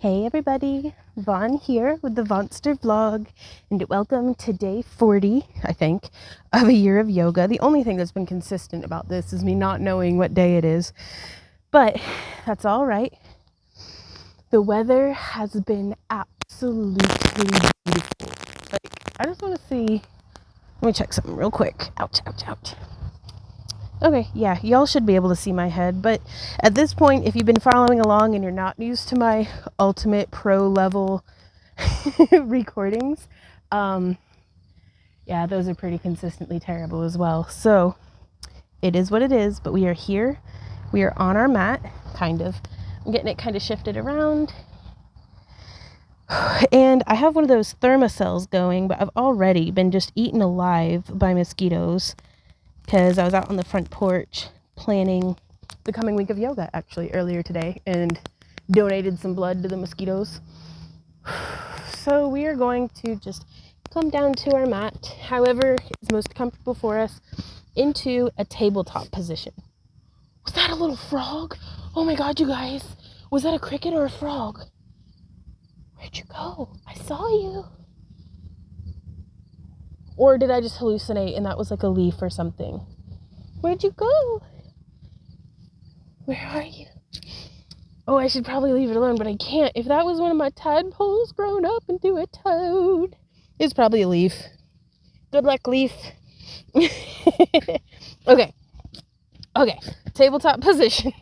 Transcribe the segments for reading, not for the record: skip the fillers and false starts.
Hey everybody, Vaughn here with the Vonster vlog, and welcome to day 40, I think, of a year of yoga. The only thing that's been consistent about this is me not knowing what day it is, but that's all right. The weather has been absolutely beautiful. I just want to see, let me check something real quick. Ouch, ouch, ouch. Okay, yeah, y'all should be able to see my head, but at this point, if you've been following along and you're not used to my ultimate pro level recordings, yeah, those are pretty consistently terrible as well. So it is what it is, but we are here. We are on our mat, kind of. I'm getting it kind of shifted around. And I have one of those thermocells going, but I've already been just eaten alive by mosquitoes because I was out on the front porch planning the coming week of yoga actually earlier today and donated some blood to the mosquitoes. So we are going to just come down to our mat, however is most comfortable for us, into a tabletop position. Was that a little frog? Oh my God, you guys. Was that a cricket or a frog? Where'd you go? I saw you. Or did I just hallucinate and that was like a leaf or something? Where'd you go? Where are you? Oh, I should probably leave it alone, but I can't. If that was one of my tadpoles grown up into a toad, it's probably a leaf. Good luck, leaf. Okay. Tabletop position.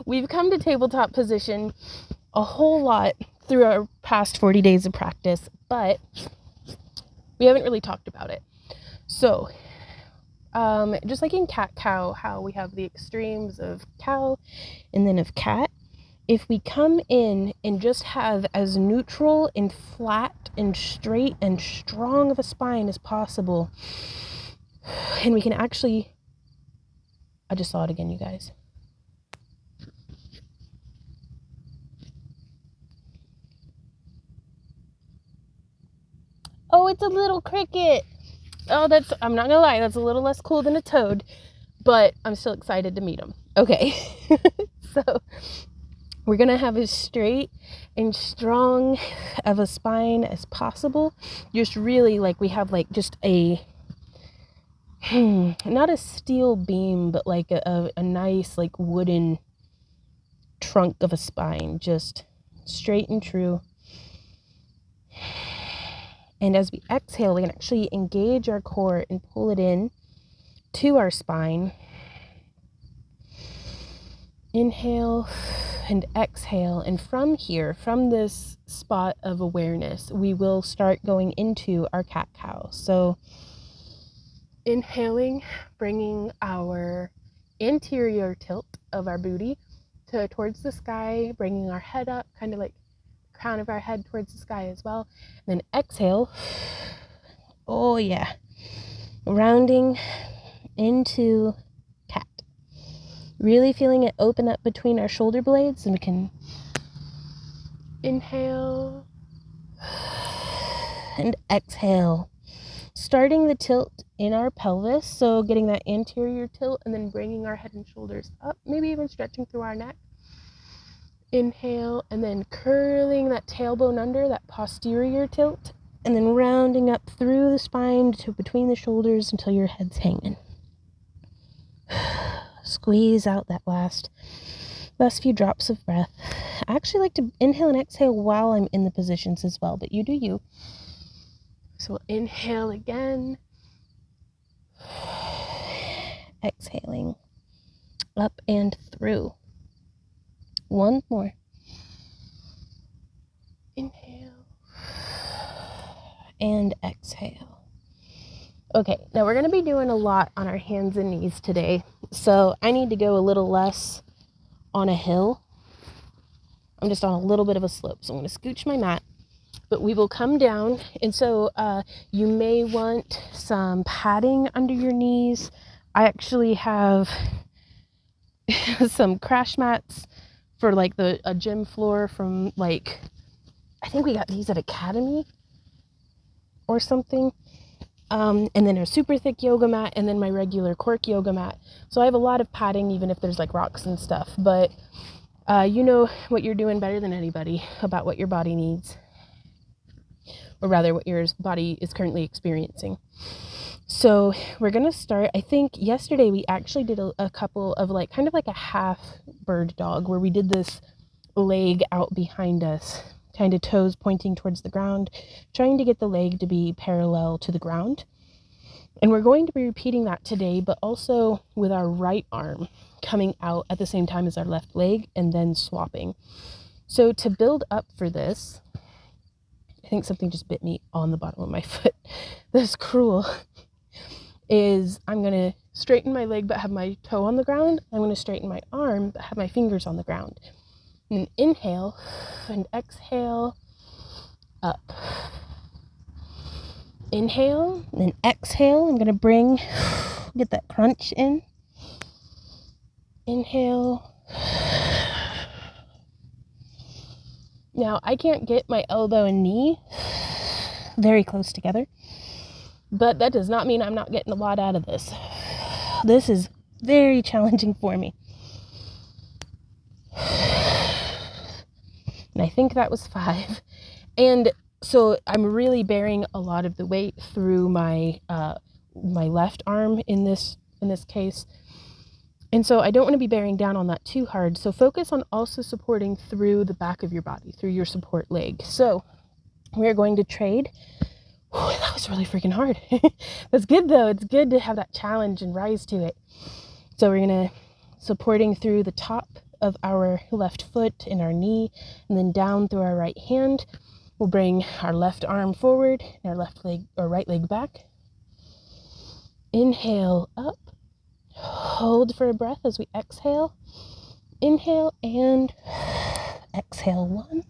We've come to tabletop position a whole lot through our past 40 days of practice, but we haven't really talked about it. So, just like in cat-cow, how we have the extremes of cow and then of cat, if we come in and just have as neutral and flat and straight and strong of a spine as possible, and we can actually, I just saw it again, you guys. Oh, it's a little cricket. Oh, I'm not gonna lie, that's a little less cool than a toad, but I'm still excited to meet him. Okay, so we're gonna have as straight and strong of a spine as possible. Just really like we have like just a, not a steel beam, but like a nice like wooden trunk of a spine, just straight and true. And as we exhale, we can actually engage our core and pull it in to our spine. Inhale and exhale. And from here, from this spot of awareness, we will start going into our cat-cow. So inhaling, bringing our interior tilt of our booty towards the sky, bringing our head up, kind of like crown of our head towards the sky as well. And then exhale. Oh yeah. Rounding into cat. Really feeling it open up between our shoulder blades, and we can inhale and exhale. Starting the tilt in our pelvis, so getting that anterior tilt and then bringing our head and shoulders up, maybe even stretching through our neck. Inhale, and then curling that tailbone under, that posterior tilt, and then rounding up through the spine to between the shoulders until your head's hanging. Squeeze out that last few drops of breath. I actually like to inhale and exhale while I'm in the positions as well, but you do you. So we'll inhale again. Exhaling up and through. One more. Inhale and exhale. Okay, now we're going to be doing a lot on our hands and knees today. So I need to go a little less on a hill. I'm just on a little bit of a slope. So I'm going to scooch my mat, but we will come down. And so you may want some padding under your knees. I actually have some crash mats for like a gym floor from like, I think we got these at Academy or something. And then a super thick yoga mat, and then my regular cork yoga mat. So I have a lot of padding, even if there's like rocks and stuff. But You know what you're doing better than anybody about what your body needs, or rather what your body is currently experiencing. So we're going to start. I think yesterday we actually did a couple of like kind of like a half bird dog, where we did this leg out behind us, kind of toes pointing towards the ground, trying to get the leg to be parallel to the ground. And we're going to be repeating that today, but also with our right arm coming out at the same time as our left leg and then swapping. So to build up for this, I think something just bit me on the bottom of my foot. That's cruel. Is I'm going to straighten my leg but have my toe on the ground. I'm going to straighten my arm but have my fingers on the ground. And inhale and exhale up. Inhale and exhale. I'm going to get that crunch in. Inhale. Now, I can't get my elbow and knee very close together, but that does not mean I'm not getting a lot out of this. This is very challenging for me. And I think that was 5. And so I'm really bearing a lot of the weight through my left arm in this case. And so I don't want to be bearing down on that too hard. So focus on also supporting through the back of your body, through your support leg. So we're going to trade. Whew, that was really freaking hard. That's good though. It's good to have that challenge and rise to it. So we're going to supporting through the top of our left foot and our knee, and then down through our right hand. We'll bring our left arm forward and our left leg or right leg back. Inhale up. Hold for a breath as we exhale. Inhale and exhale 1.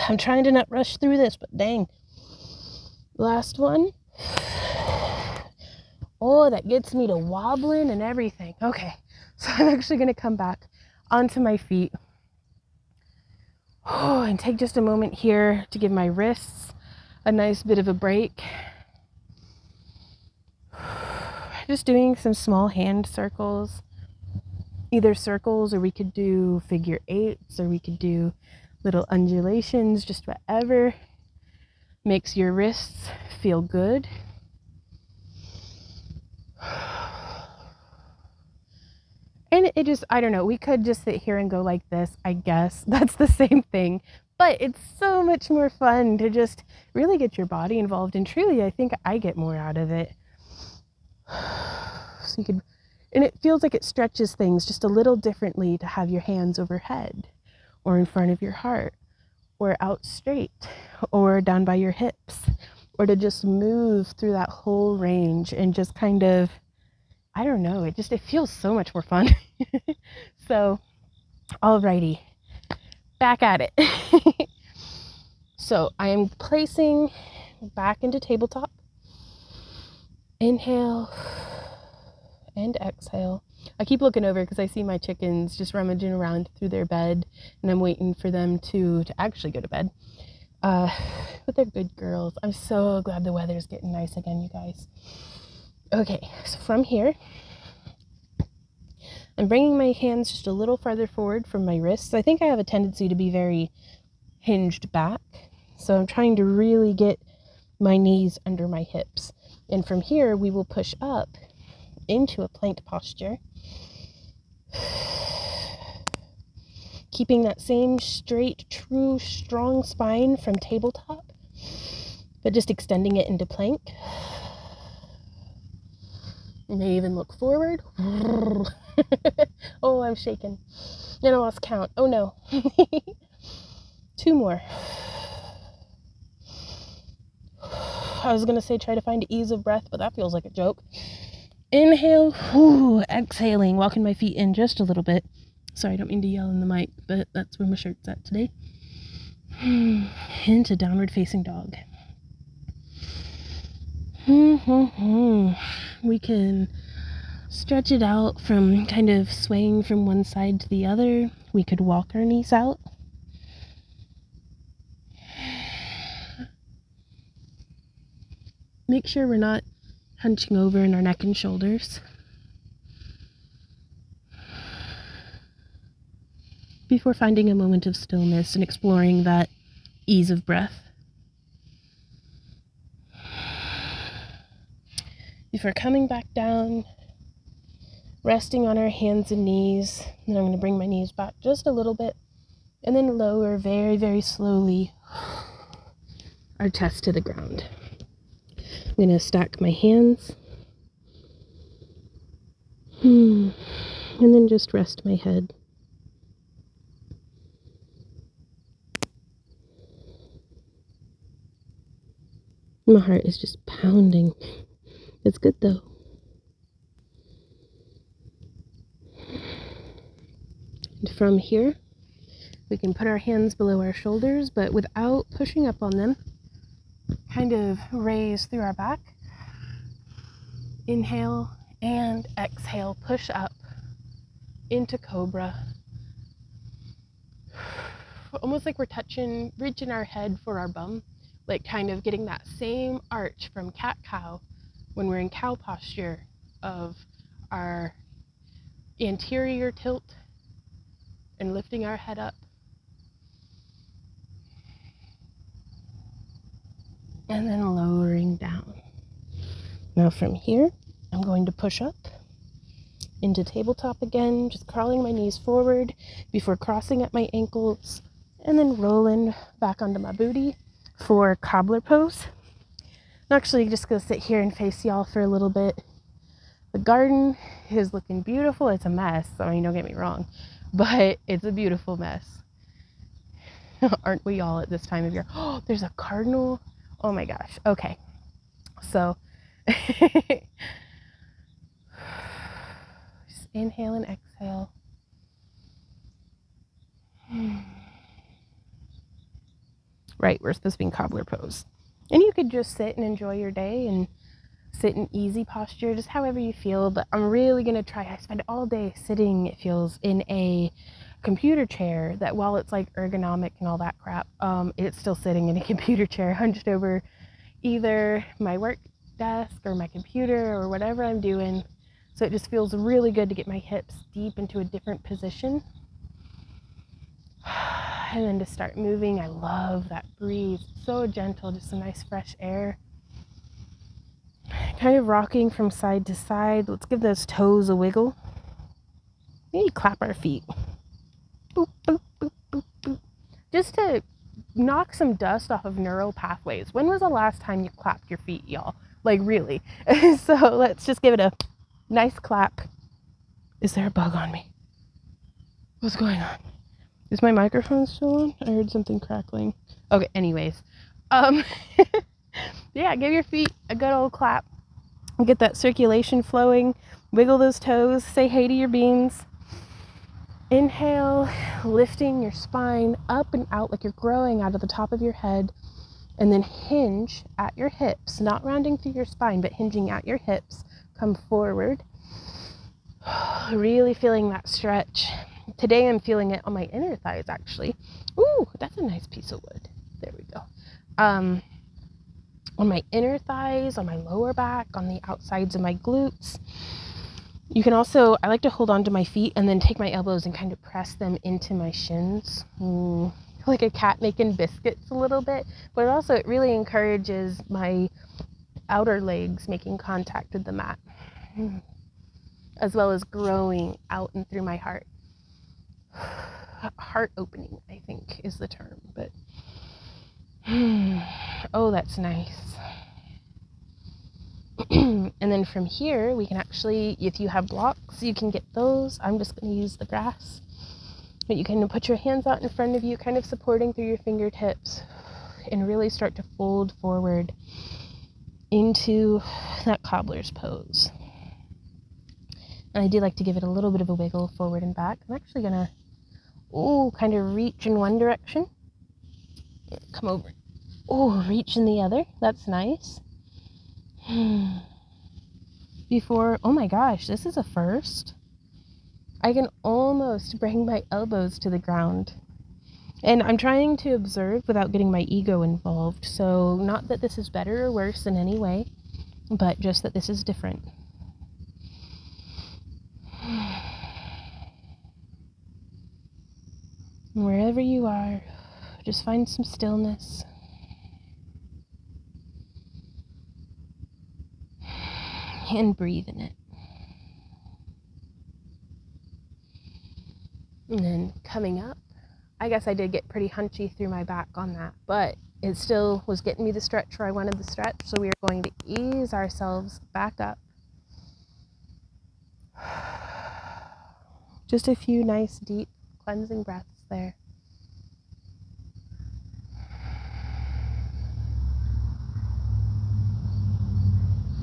I'm trying to not rush through this, but dang. Last one. Oh, that gets me to wobbling and everything. Okay, so I'm actually going to come back onto my feet. Oh, and take just a moment here to give my wrists a nice bit of a break. Just doing some small hand circles. Either circles, or we could do figure 8s, or we could do little undulations, just whatever makes your wrists feel good. And it just, I don't know, we could just sit here and go like this, I guess. That's the same thing. But it's so much more fun to just really get your body involved. And truly, I think I get more out of it. So you could, and it feels like it stretches things just a little differently to have your hands overhead, or in front of your heart, or out straight, or down by your hips, or to just move through that whole range and just kind of, I don't know, it feels so much more fun. So, alrighty, back at it. So I am placing back into tabletop. Inhale and exhale. I keep looking over because I see my chickens just rummaging around through their bed, and I'm waiting for them to actually go to bed. But they're good girls. I'm so glad the weather's getting nice again, you guys. Okay, so from here, I'm bringing my hands just a little farther forward from my wrists. I think I have a tendency to be very hinged back, so I'm trying to really get my knees under my hips. And from here, we will push up into a plank posture, keeping that same straight, true, strong spine from tabletop, but just extending it into plank. You may even look forward. Oh, I'm shaking. And I lost count. Oh no. 2 more. I was gonna say try to find ease of breath, but that feels like a joke. Inhale, exhaling, walking my feet in just a little bit. Sorry, I don't mean to yell in the mic, but that's where my shirt's at today. Into downward facing dog. We can stretch it out from kind of swaying from one side to the other. We could walk our knees out. Make sure we're not hunching over in our neck and shoulders. Before finding a moment of stillness and exploring that ease of breath. Before coming back down, resting on our hands and knees. And I'm going to bring my knees back just a little bit and then lower very, very slowly our chest to the ground. I'm going to stack my hands and then just rest my head. My heart is just pounding. It's good though. And from here, we can put our hands below our shoulders, but without pushing up on them. Kind of raise through our back. Inhale and exhale, push up into Cobra. Almost like we're reaching our head for our bum, like kind of getting that same arch from cat-cow when we're in cow posture of our anterior tilt and lifting our head up. And then lowering down. Now from here, I'm going to push up into tabletop again, just crawling my knees forward before crossing at my ankles and then rolling back onto my booty for Cobbler Pose. I'm actually just going to sit here and face y'all for a little bit. The garden is looking beautiful. It's a mess. I mean, don't get me wrong, but it's a beautiful mess. Aren't we all at this time of year? Oh, there's a cardinal. Oh my gosh. Okay. So just inhale and exhale. Right, we're supposed to be in Cobbler Pose. And you could just sit and enjoy your day and sit in easy posture, just however you feel. But I'm really going to try. I spend all day sitting, it feels, in a computer chair that while it's like ergonomic and all that crap, it's still sitting in a computer chair hunched over either my work desk or my computer or whatever I'm doing. So it just feels really good to get my hips deep into a different position. And then to start moving. I love that breeze. It's so gentle, just some nice fresh air. Kind of rocking from side to side. Let's give those toes a wiggle. Maybe clap our feet. Boop, boop, boop, boop, boop. Just to knock some dust off of neural pathways. When was the last time you clapped your feet, y'all? Like, really? So let's just give it a nice clap. Is there a bug on me? What's going on? Is my microphone still on? I heard something crackling. Okay, anyways. Yeah, give your feet a good old clap. Get that circulation flowing. Wiggle those toes. Say hey to your beans. Inhale, lifting your spine up and out like you're growing out of the top of your head. And then hinge at your hips. Not rounding through your spine, but hinging at your hips. Come forward. Really feeling that stretch. Today I'm feeling it on my inner thighs, actually. Ooh, that's a nice piece of wood. There we go. On my inner thighs, on my lower back, on the outsides of my glutes. You can also, I like to hold on to my feet and then take my elbows and kind of press them into my shins. Like a cat making biscuits a little bit. But also it really encourages my outer legs making contact with the mat. As well as growing out and through my heart. Heart opening, I think, is the term. But oh, that's nice. And then from here, we can actually, if you have blocks, you can get those. I'm just going to use the grass. But you can put your hands out in front of you, kind of supporting through your fingertips, and really start to fold forward into that cobbler's pose. And I do like to give it a little bit of a wiggle forward and back. I'm actually going to, kind of reach in one direction. Come over. Reach in the other. That's nice. Before, oh my gosh, this is a first. I can almost bring my elbows to the ground. And I'm trying to observe without getting my ego involved. So not that this is better or worse in any way. but just that this is different. Wherever you are, just find some stillness. And breathe in it. And then coming up, I guess I did get pretty hunchy through my back on that, but it still was getting me the stretch where I wanted the stretch, so we are going to ease ourselves back up. Just a few nice, deep, cleansing breaths there.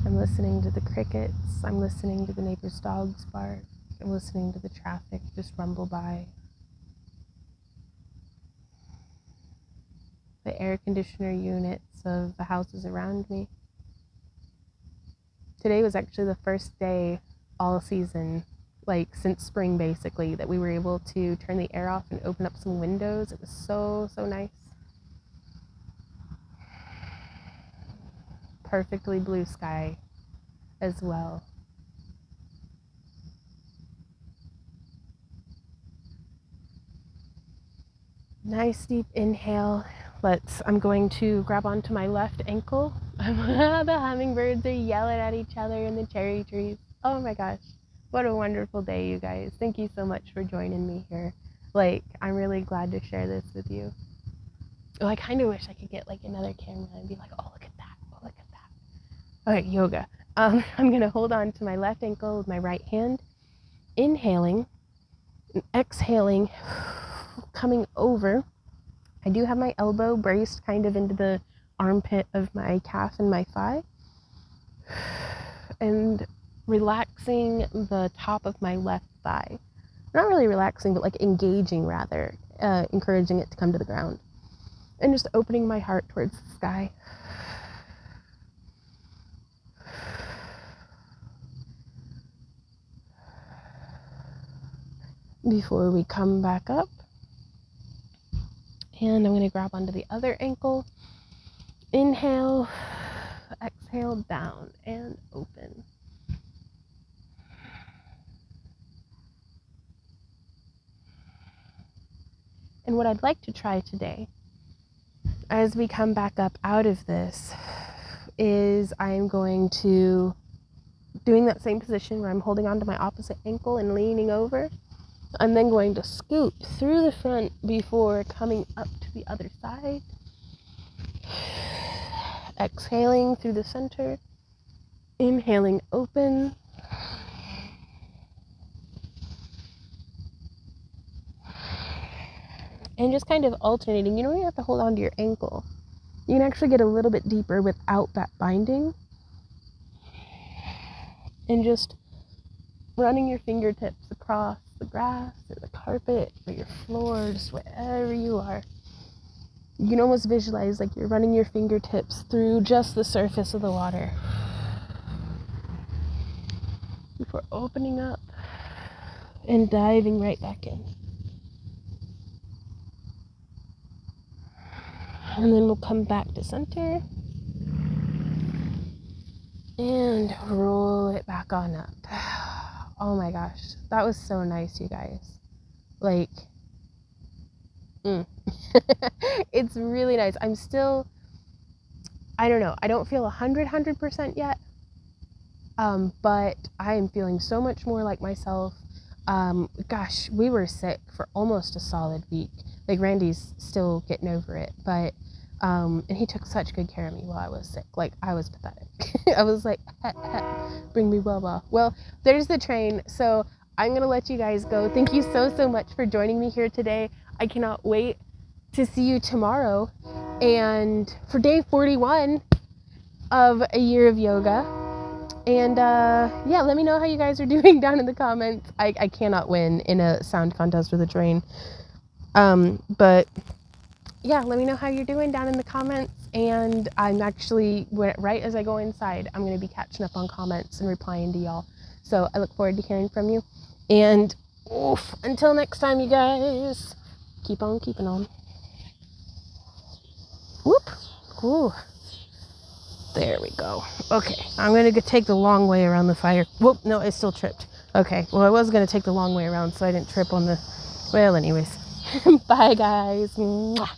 I'm listening to the crickets. I'm listening to the neighbor's dogs bark. I'm listening to the traffic just rumble by. The air conditioner units of the houses around me. Today was actually the first day all season, like since spring basically, that we were able to turn the air off and open up some windows. It was so nice. Perfectly blue sky as well. Nice deep inhale. I'm going to grab onto my left ankle. The hummingbirds are yelling at each other in the cherry trees. Oh my gosh, what a wonderful day, you guys. Thank you so much for joining me here. I'm really glad to share this with you. Oh, I kind of wish I could get another camera and be like, oh, look at that, oh, look at that. Okay, yoga. I'm gonna hold on to my left ankle with my right hand, inhaling and exhaling, coming over. I do have my elbow braced kind of into the armpit of my calf and my thigh, and relaxing the top of my left thigh. Not really relaxing, but engaging rather, encouraging it to come to the ground. And just opening my heart towards the sky. Before we come back up. And I'm going to grab onto the other ankle. Inhale, exhale, down and open. And what I'd like to try today, as we come back up out of this, is I'm going to, doing that same position where I'm holding onto my opposite ankle and leaning over. I'm then going to scoot through the front before coming up to the other side. Exhaling through the center. Inhaling, open. And just kind of alternating. You don't even have to hold on to your ankle. You can actually get a little bit deeper without that binding. And just running your fingertips across the grass or the carpet or your floor, just wherever you are. You can almost visualize you're running your fingertips through just the surface of the water before opening up and diving right back in. And then we'll come back to center and roll it back on up. Oh my gosh, that was so nice, you guys. It's really nice. I'm still, I don't know, I don't feel 100% yet, but I am feeling so much more like myself. Gosh, we were sick for almost a solid week. Randy's still getting over it, but and he took such good care of me while I was sick. I was pathetic. I was like, bring me blah. Well, there's the train, so I'm gonna let you guys go. Thank you so much for joining me here today. I cannot wait to see you tomorrow and for day 41 of a year of yoga. And yeah, let me know how you guys are doing down in the comments. I cannot win in a sound contest with a train, but yeah, let me know how you're doing down in the comments. And I'm actually, right as I go inside, I'm going to be catching up on comments and replying to y'all. So I look forward to hearing from you. And until next time, you guys, keep on keeping on. Whoop. Ooh. There we go. Okay, I'm gonna take the long way around the fire. Whoop, no, I still tripped. Okay, well, I was gonna take the long way around so I didn't trip on the, well, anyways. Bye, guys. Mwah.